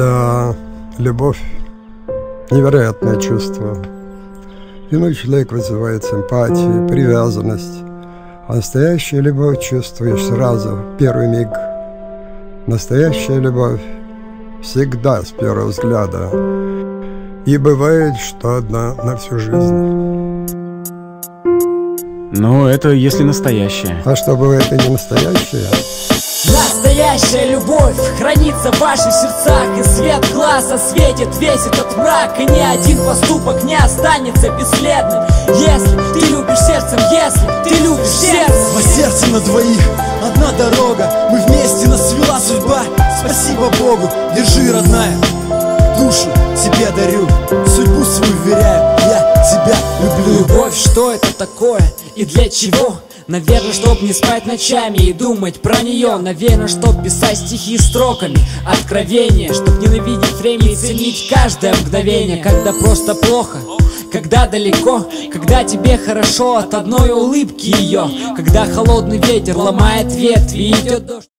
Да, любовь – невероятное чувство. Иной человек вызывает симпатию, привязанность. А настоящая любовь чувствуешь сразу, в первый миг. Настоящая любовь всегда с первого взгляда. И бывает, что одна на всю жизнь. Ну, это если настоящая. А что бывает и не настоящая? Настоящая любовь хранится в ваших сердцах, и свет глаз осветит весь этот мрак, и ни один поступок не останется бесследным. Если ты любишь сердцем, если ты любишь сердцем. По сердцу на двоих, одна дорога, мы вместе, нас свела судьба. Спасибо Богу, держи, родная, душу тебе дарю, судьбу свою веряю, я тебя люблю. Любовь, что это такое и для чего? Наверное, чтоб не спать ночами и думать про нее. Наверное, чтоб писать стихи строками откровения, чтоб ненавидеть время и ценить каждое мгновение. Когда просто плохо, когда далеко, когда тебе хорошо от одной улыбки ее, когда холодный ветер ломает ветви и идет дождь.